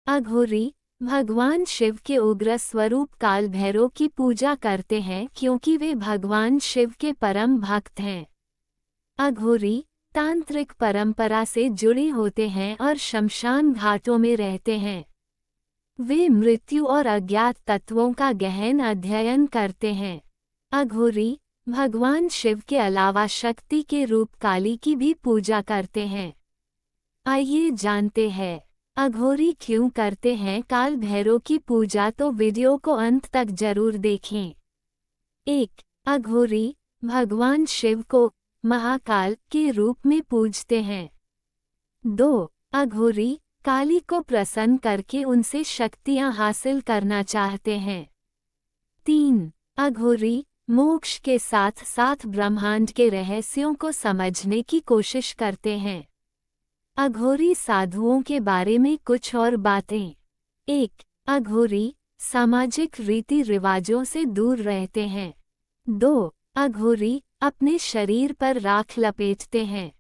अघोरी भगवान शिव के उग्र स्वरूप काल भैरव की पूजा करते हैं क्योंकि वे भगवान शिव के परम भक्त हैं। अघोरी तांत्रिक परंपरा से जुड़े होते हैं और शमशान घाटों में रहते हैं। वे मृत्यु और अज्ञात तत्वों का गहन अध्ययन करते हैं। अघोरी भगवान शिव के अलावा शक्ति के रूप काली की भी पूजा करते हैं। आइए जानते हैं अघोरी क्यों करते हैं काल भैरव की पूजा, तो वीडियो को अंत तक जरूर देखें। 1. अघोरी भगवान शिव को महाकाल के रूप में पूजते हैं। 2. अघोरी काली को प्रसन्न करके उनसे शक्तियां हासिल करना चाहते हैं। 3. अघोरी मोक्ष के साथ साथ ब्रह्मांड के रहस्यों को समझने की कोशिश करते हैं। अघोरी साधुओं के बारे में कुछ और बातें। 1. अघोरी सामाजिक रीति रिवाजों से दूर रहते हैं। 2. अघोरी अपने शरीर पर राख लपेटते हैं।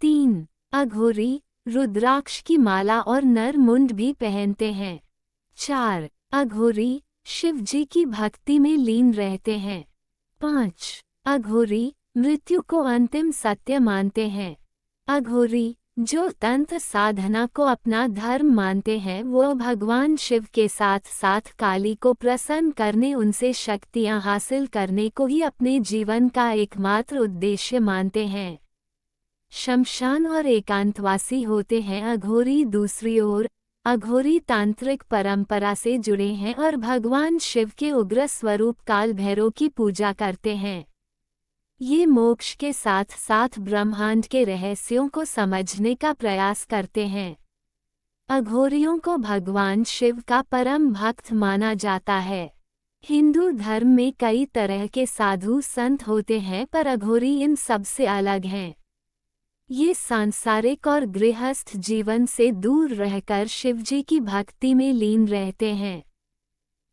3. अघोरी रुद्राक्ष की माला और नर मुंड भी पहनते हैं। 4. अघोरी शिव जी की भक्ति में लीन रहते हैं। 5. अघोरी मृत्यु को अंतिम सत्य मानते हैं। अघोरी जो तंत्र साधना को अपना धर्म मानते हैं वो भगवान शिव के साथ साथ काली को प्रसन्न करने, उनसे शक्तियां हासिल करने को ही अपने जीवन का एकमात्र उद्देश्य मानते हैं। शमशान और एकांतवासी होते हैं अघोरी। दूसरी ओर अघोरी तांत्रिक परंपरा से जुड़े हैं और भगवान शिव के उग्र स्वरूप काल भैरव की पूजा करते हैं। ये मोक्ष के साथ साथ ब्रह्मांड के रहस्यों को समझने का प्रयास करते हैं। अघोरियों को भगवान शिव का परम भक्त माना जाता है। हिंदू धर्म में कई तरह के साधु संत होते हैं पर अघोरी इन सबसे अलग हैं। ये सांसारिक और गृहस्थ जीवन से दूर रहकर शिवजी की भक्ति में लीन रहते हैं।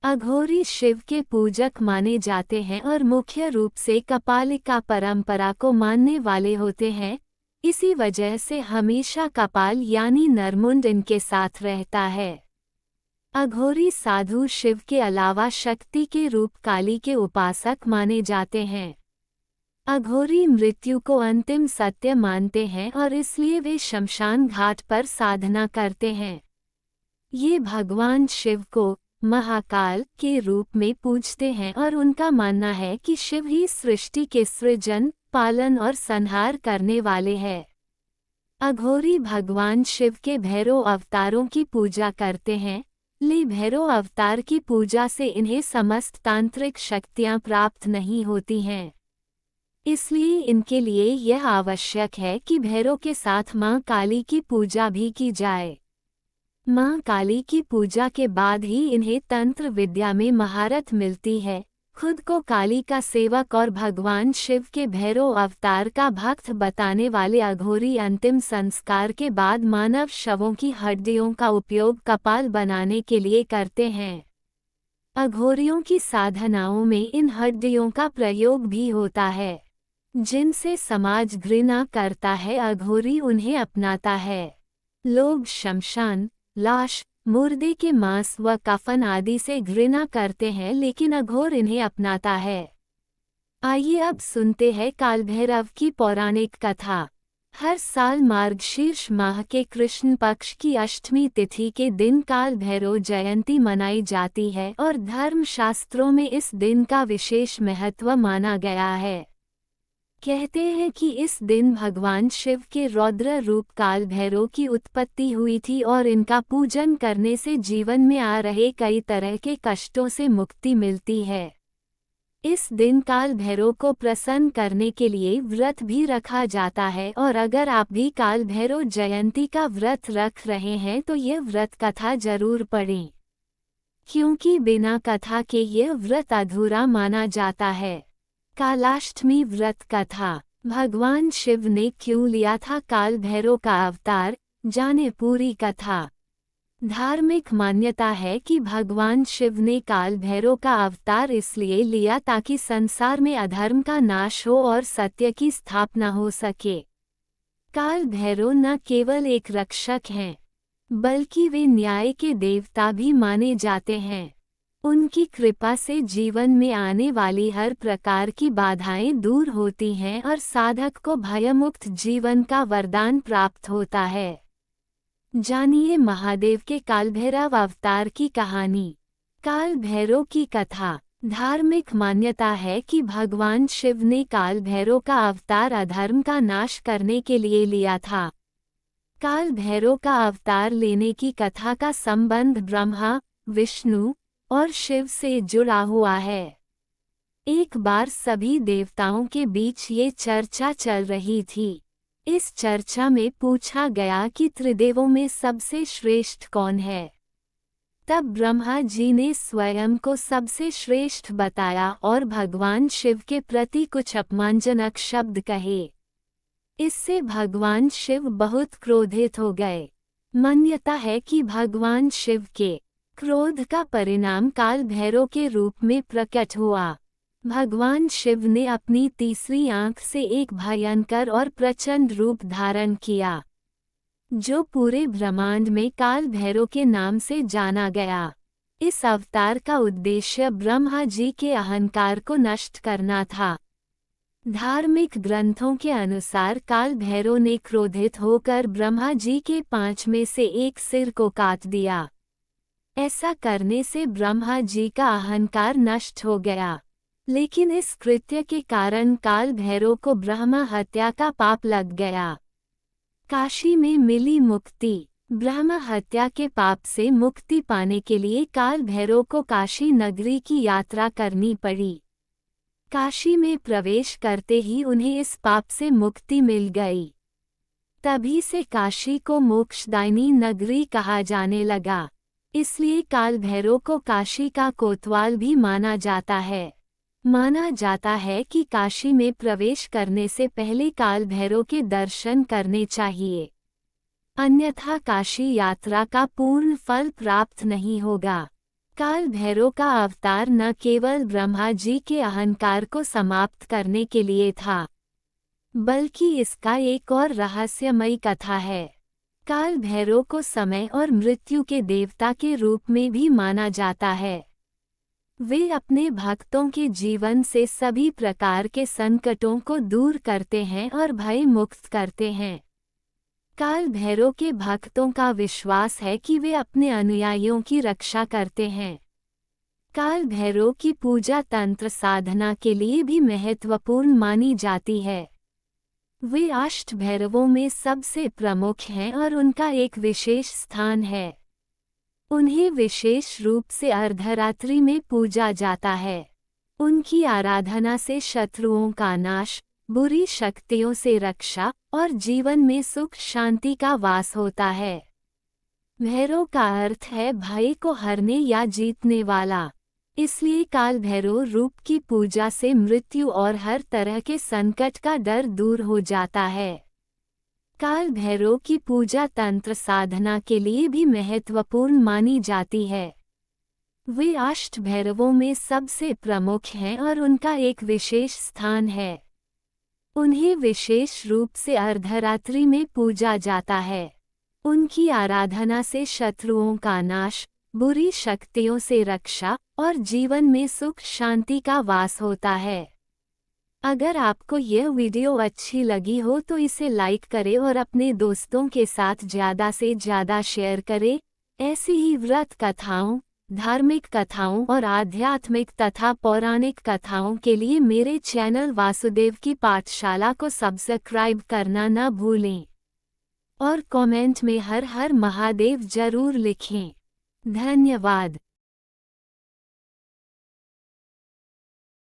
अघोरी शिव के पूजक माने जाते हैं और मुख्य रूप से कपालिका परंपरा को मानने वाले होते हैं। इसी वजह से हमेशा कपाल यानी नरमुंड इनके साथ रहता है। अघोरी साधु शिव के अलावा शक्ति के रूप काली के उपासक माने जाते हैं। अघोरी मृत्यु को अंतिम सत्य मानते हैं और इसलिए वे शमशान घाट पर साधना करते हैं। ये भगवान शिव को महाकाल के रूप में पूजते हैं और उनका मानना है कि शिव ही सृष्टि के सृजन, पालन और संहार करने वाले हैं। अघोरी भगवान शिव के भैरव अवतारों की पूजा करते हैं। भैरव अवतार की पूजा से इन्हें समस्त तांत्रिक शक्तियां प्राप्त नहीं होती हैं। इसलिए इनके लिए यह आवश्यक है कि भैरव के साथ मां काली की पूजा भी की जाए। मां काली की पूजा के बाद ही इन्हें तंत्र विद्या में महारत मिलती है। खुद को काली का सेवक और भगवान शिव के भैरव अवतार का भक्त बताने वाले अघोरी अंतिम संस्कार के बाद मानव शवों की हड्डियों का उपयोग कपाल बनाने के लिए करते हैं। अघोरियों की साधनाओं में इन हड्डियों का प्रयोग भी होता है, जिनसे समाज घृणा करता है। अघोरी उन्हें अपनाता है। लोग शमशान, लाश, मुर्दे के मांस व कफन आदि से घृणा करते हैं, लेकिन अघोर इन्हें अपनाता है। आइए अब सुनते हैं काल भैरव की पौराणिक कथा। हर साल मार्गशीर्ष माह के कृष्ण पक्ष की अष्टमी तिथि के दिन काल भैरव जयंती मनाई जाती है और धर्मशास्त्रों में इस दिन का विशेष महत्व माना गया है। कहते हैं कि इस दिन भगवान शिव के रौद्र रूप काल भैरव की उत्पत्ति हुई थी और इनका पूजन करने से जीवन में आ रहे कई तरह के कष्टों से मुक्ति मिलती है। इस दिन काल भैरव को प्रसन्न करने के लिए व्रत भी रखा जाता है और अगर आप भी काल भैरव जयंती का व्रत रख रहे हैं तो यह व्रत कथा जरूर पढ़ें, क्योंकि बिना कथा के यह व्रत अधूरा माना जाता है। कालाष्टमी व्रत कथा। भगवान शिव ने क्यों लिया था काल भैरव का अवतार, जाने पूरी कथा। धार्मिक मान्यता है कि भगवान शिव ने काल भैरव का अवतार इसलिए लिया ताकि संसार में अधर्म का नाश हो और सत्य की स्थापना हो सके। काल भैरव न केवल एक रक्षक हैं, बल्कि वे न्याय के देवता भी माने जाते हैं। उनकी कृपा से जीवन में आने वाली हर प्रकार की बाधाएं दूर होती हैं और साधक को भयमुक्त जीवन का वरदान प्राप्त होता है। जानिए महादेव के कालभैरव अवतार की कहानी। काल भैरव की कथा। धार्मिक मान्यता है कि भगवान शिव ने काल भैरव का अवतार अधर्म का नाश करने के लिए लिया था। काल भैरव का अवतार लेने की कथा का संबंध ब्रह्मा, विष्णु और शिव से जुड़ा हुआ है। एक बार सभी देवताओं के बीच ये चर्चा चल रही थी। इस चर्चा में पूछा गया कि त्रिदेवों में सबसे श्रेष्ठ कौन है। तब ब्रह्मा जी ने स्वयं को सबसे श्रेष्ठ बताया और भगवान शिव के प्रति कुछ अपमानजनक शब्द कहे। इससे भगवान शिव बहुत क्रोधित हो गए। मान्यता है कि भगवान शिव के क्रोध का परिणाम काल भैरव के रूप में प्रकट हुआ। भगवान शिव ने अपनी तीसरी आंख से एक भयंकर और प्रचंड रूप धारण किया, जो पूरे ब्रह्मांड में काल भैरव के नाम से जाना गया। इस अवतार का उद्देश्य ब्रह्मा जी के अहंकार को नष्ट करना था। धार्मिक ग्रंथों के अनुसार काल भैरव ने क्रोधित होकर ब्रह्मा जी के 5 में से एक सिर को काट दिया। ऐसा करने से ब्रह्मा जी का अहंकार नष्ट हो गया। लेकिन इस कृत्य के कारण काल भैरव को ब्रह्मा हत्या का पाप लग गया। काशी में मिली मुक्ति। ब्रह्मा हत्या के पाप से मुक्ति पाने के लिए काल भैरव को काशी नगरी की यात्रा करनी पड़ी। काशी में प्रवेश करते ही उन्हें इस पाप से मुक्ति मिल गई। तभी से काशी को मोक्षदायिनी नगरी कहा जाने लगा। इसलिए काल भैरव को काशी का कोतवाल भी माना जाता है। माना जाता है कि काशी में प्रवेश करने से पहले काल भैरव के दर्शन करने चाहिए, अन्यथा काशी यात्रा का पूर्ण फल प्राप्त नहीं होगा। काल भैरव का अवतार न केवल ब्रह्मा जी के अहंकार को समाप्त करने के लिए था, बल्कि इसका एक और रहस्यमयी कथा है। काल भैरव को समय और मृत्यु के देवता के रूप में भी माना जाता है। वे अपने भक्तों के जीवन से सभी प्रकार के संकटों को दूर करते हैं और भय मुक्त करते हैं। काल भैरव के भक्तों का विश्वास है कि वे अपने अनुयायियों की रक्षा करते हैं। काल भैरव की पूजा तंत्र साधना के लिए भी महत्वपूर्ण मानी जाती है। वे अष्ट भैरवों में सबसे प्रमुख हैं और उनका एक विशेष स्थान है। उन्हें विशेष रूप से अर्धरात्रि में पूजा जाता है। उनकी आराधना से शत्रुओं का नाश, बुरी शक्तियों से रक्षा और जीवन में सुख शांति का वास होता है। भैरव का अर्थ है भय को हरने या जीतने वाला। इसलिए काल भैरव रूप की पूजा से मृत्यु और हर तरह के संकट का डर दूर हो जाता है। काल भैरव की पूजा तंत्र साधना के लिए भी महत्वपूर्ण मानी जाती है। वे अष्ट भैरवों में सबसे प्रमुख हैं और उनका एक विशेष स्थान है। उन्हें विशेष रूप से अर्धरात्रि में पूजा जाता है। उनकी आराधना से शत्रुओं का नाश, बुरी शक्तियों से रक्षा और जीवन में सुख शांति का वास होता है। अगर आपको यह वीडियो अच्छी लगी हो तो इसे लाइक करें और अपने दोस्तों के साथ ज़्यादा से ज़्यादा शेयर करें। ऐसी ही व्रत कथाओं, धार्मिक कथाओं और आध्यात्मिक तथा पौराणिक कथाओं के लिए मेरे चैनल वासुदेव की पाठशाला को सब्सक्राइब करना न भूलें और कमेंट में हर हर महादेव जरूर लिखें। धन्यवाद।